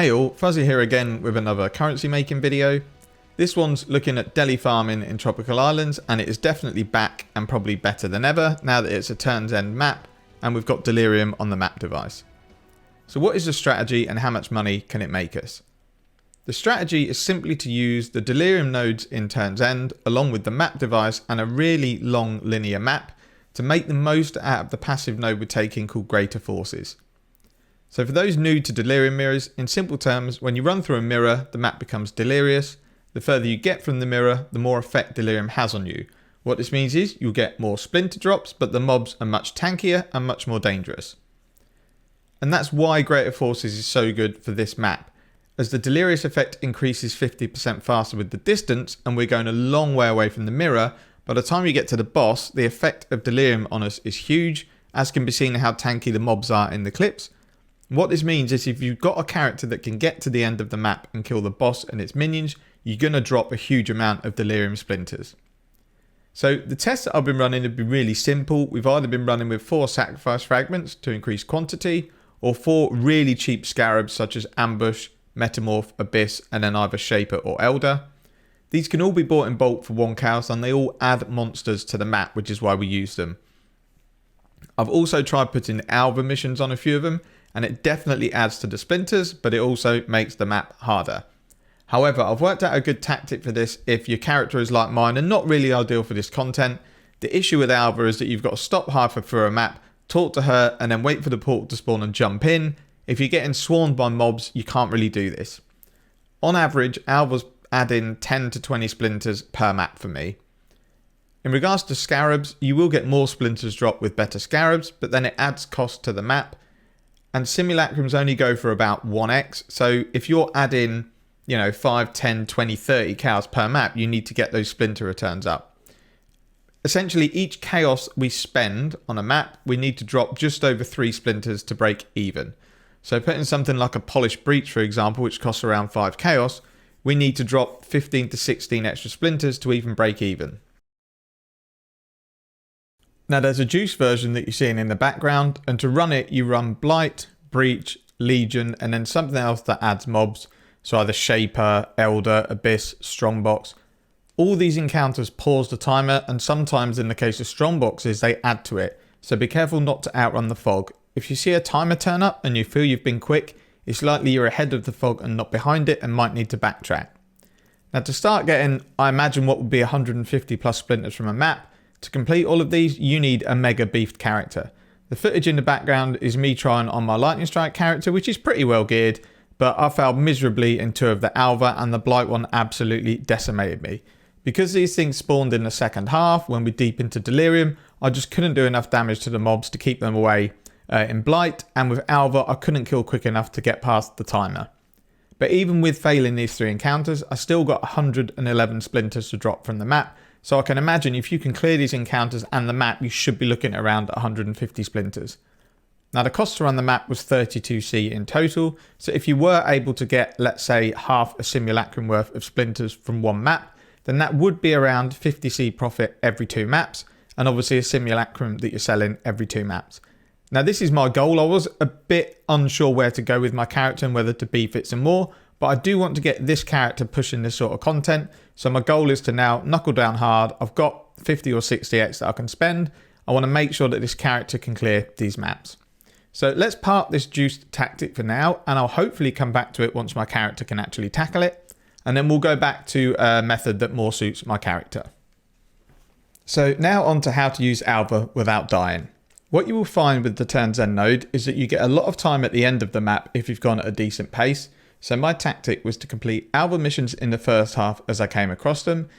Hey all, Fuzzy here again with another currency making video. This one's looking at deli farming in tropical islands, and it is definitely back and probably better than ever now that it's a Turn's End map and we've got Delirium on the map device. So what is the strategy and how much money can it make us? The strategy is simply to use the Delirium nodes in Turn's End along with the map device and a really long linear map to make the most out of the passive node we're taking called Greater Forces. So for those new to Delirium mirrors, in simple terms, when you run through a mirror, the map becomes delirious. The further you get from the mirror, the more effect Delirium has on you. What this means is you'll get more splinter drops, but the mobs are much tankier and much more dangerous. And that's why Greater Forces is so good for this map, as the delirious effect increases 50% faster with the distance, and we're going a long way away from the mirror. By the time you get to the boss, the effect of Delirium on us is huge, as can be seen how tanky the mobs are in the clips. What this means is if you've got a character that can get to the end of the map and kill the boss and its minions, you're going to drop a huge amount of Delirium splinters. So the tests that I've been running have been really simple. We've either been running with 4 sacrifice fragments to increase quantity, or 4 really cheap scarabs such as ambush, metamorph, abyss, and then either shaper or elder. These can all be bought in bulk for 1 chaos, and they all add monsters to the map, which is why we use them. I've also tried putting Alva missions on a few of them, and it definitely adds to the splinters, but it also makes the map harder. However, I've worked out a good tactic for this if your character is like mine and not really ideal for this content. The issue with Alva is that you've got to stop halfway through a map, talk to her, and then wait for the portal to spawn and jump in. If you're getting swarmed by mobs, you can't really do this. On average, Alva's adding 10 to 20 splinters per map for me. In regards to scarabs, you will get more splinters drop with better scarabs, but then it adds cost to the map. And simulacrums only go for about 1x. So if you're adding, 5, 10, 20, 30 chaos per map, you need to get those splinter returns up. Essentially, each chaos we spend on a map, we need to drop just over 3 splinters to break even. So putting something like a polished breach, for example, which costs around 5 chaos, we need to drop 15 to 16 extra splinters to even break even. Now there's a juice version that you're seeing in the background, and to run it you run blight, breach, legion, and then something else that adds mobs, so either shaper, elder, abyss, strongbox. All these encounters pause the timer, and sometimes in the case of strongboxes they add to it, so be careful not to outrun the fog. If you see a timer turn up and you feel you've been quick, it's likely you're ahead of the fog and not behind it and might need to backtrack. Now to start getting, I imagine what would be 150 plus splinters from a map. To complete all of these, you need a mega beefed character. The footage in the background is me trying on my lightning strike character, which is pretty well geared, but I failed miserably in 2 of the Alva, and the blight one absolutely decimated me. Because these things spawned in the second half when we're deep into Delirium, I just couldn't do enough damage to the mobs to keep them away in blight, and with Alva I couldn't kill quick enough to get past the timer. But even with failing these 3 encounters, I still got 111 splinters to drop from the map. So I can imagine if you can clear these encounters and the map, you should be looking at around 150 splinters. Now the cost to run the map was 32C in total. So if you were able to get, let's say, half a simulacrum worth of splinters from 1 map, then that would be around 50C profit every 2 maps. And obviously a simulacrum that you're selling every 2 maps. Now this is my goal. I was a bit unsure where to go with my character and whether to beef it some more. But I do want to get this character pushing this sort of content. So my goal is to now knuckle down hard. I've got 50 or 60x that I can spend. I want to make sure that this character can clear these maps. So let's park this juiced tactic for now, and I'll hopefully come back to it once my character can actually tackle it. And then we'll go back to a method that more suits my character. So now on to how to use Alva without dying. What you will find with the Turn's End node is that you get a lot of time at the end of the map if you've gone at a decent pace. So my tactic was to complete Alva missions in the first half as I came across them,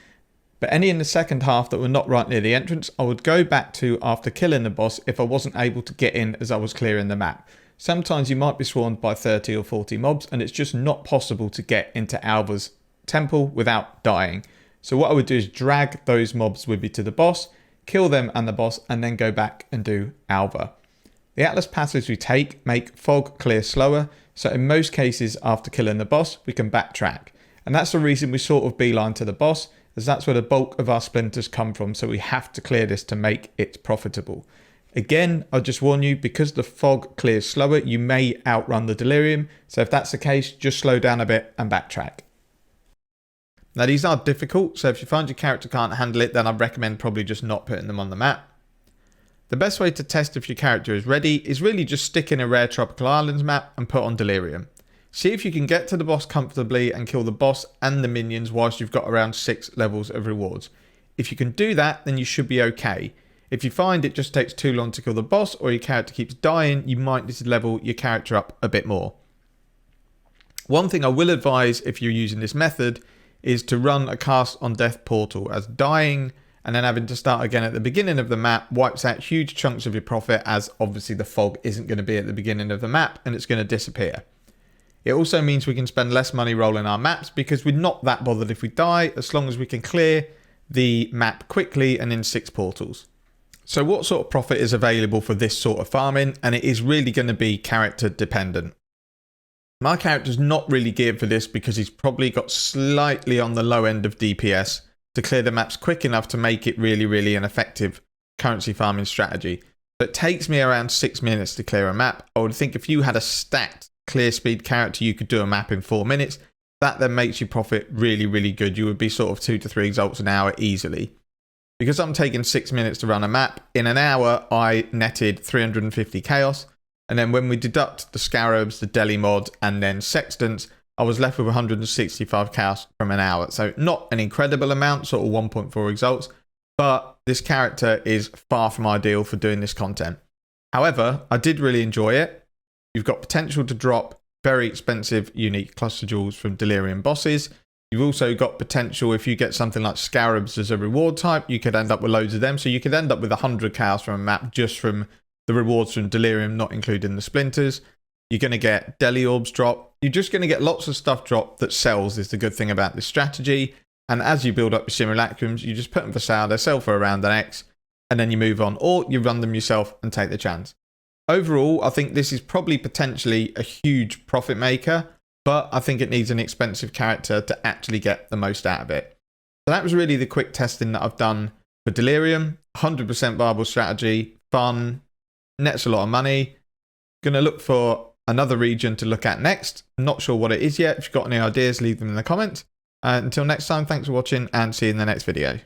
but any in the second half that were not right near the entrance, I would go back to after killing the boss if I wasn't able to get in as I was clearing the map. Sometimes you might be swarmed by 30 or 40 mobs and it's just not possible to get into Alva's temple without dying. So what I would do is drag those mobs with me to the boss, kill them and the boss, and then go back and do Alva. The Atlas passes we take make fog clear slower, so in most cases after killing the boss we can backtrack. And that's the reason we sort of beeline to the boss, as that's where the bulk of our splinters come from, so we have to clear this to make it profitable. Again, I'll just warn you, because the fog clears slower, you may outrun the delirium. So if that's the case, just slow down a bit and backtrack. Now these are difficult, so if you find your character can't handle it, then I'd recommend probably just not putting them on the map. The best way to test if your character is ready is really just stick in a rare tropical islands map and put on delirium. See if you can get to the boss comfortably and kill the boss and the minions whilst you've got around 6 levels of rewards. If you can do that, then you should be okay. If you find it just takes too long to kill the boss or your character keeps dying, you might need to level your character up a bit more. One thing I will advise if you're using this method is to run a cast on death portal, as dying and then having to start again at the beginning of the map wipes out huge chunks of your profit, as obviously the fog isn't going to be at the beginning of the map and it's going to disappear. It also means we can spend less money rolling our maps because we're not that bothered if we die, as long as we can clear the map quickly and in 6 portals. So what sort of profit is available for this sort of farming? And it is really going to be character dependent. My character's not really geared for this because he's probably got slightly on the low end of DPS to clear the maps quick enough to make it really an effective currency farming strategy. But it takes me around 6 minutes to clear a map. I would think if you had a stacked clear speed character, you could do a map in 4 minutes. That then makes you profit really good. You would be sort of 2 to 3 exalts an hour easily. Because I'm taking 6 minutes to run a map, in an hour I netted 350 chaos. And then when we deduct the scarabs, the deli mod, and then sextants, I was left with 165 chaos from an hour. So not an incredible amount, sort of 1.4 exalts, but this character is far from ideal for doing this content. However, I did really enjoy it. You've got potential to drop very expensive unique cluster jewels from delirium bosses. You've also got potential, if you get something like scarabs as a reward type, you could end up with loads of them. So you could end up with 100 chaos from a map just from the rewards from delirium, not including the splinters. You're going to get deli orbs drop. You're just going to get lots of stuff drop that sells, is the good thing about this strategy. And as you build up your simulacrums, you just put them for sale. They sell for around an X, and then you move on, or you run them yourself and take the chance. Overall, I think this is probably potentially a huge profit maker, but I think it needs an expensive character to actually get the most out of it. So that was really the quick testing that I've done for delirium. 100% viable strategy, fun, nets a lot of money. Going to look for another region to look at next. Not sure what it is yet. If you've got any ideas, leave them in the comments. Until next time, thanks for watching and see you in the next video.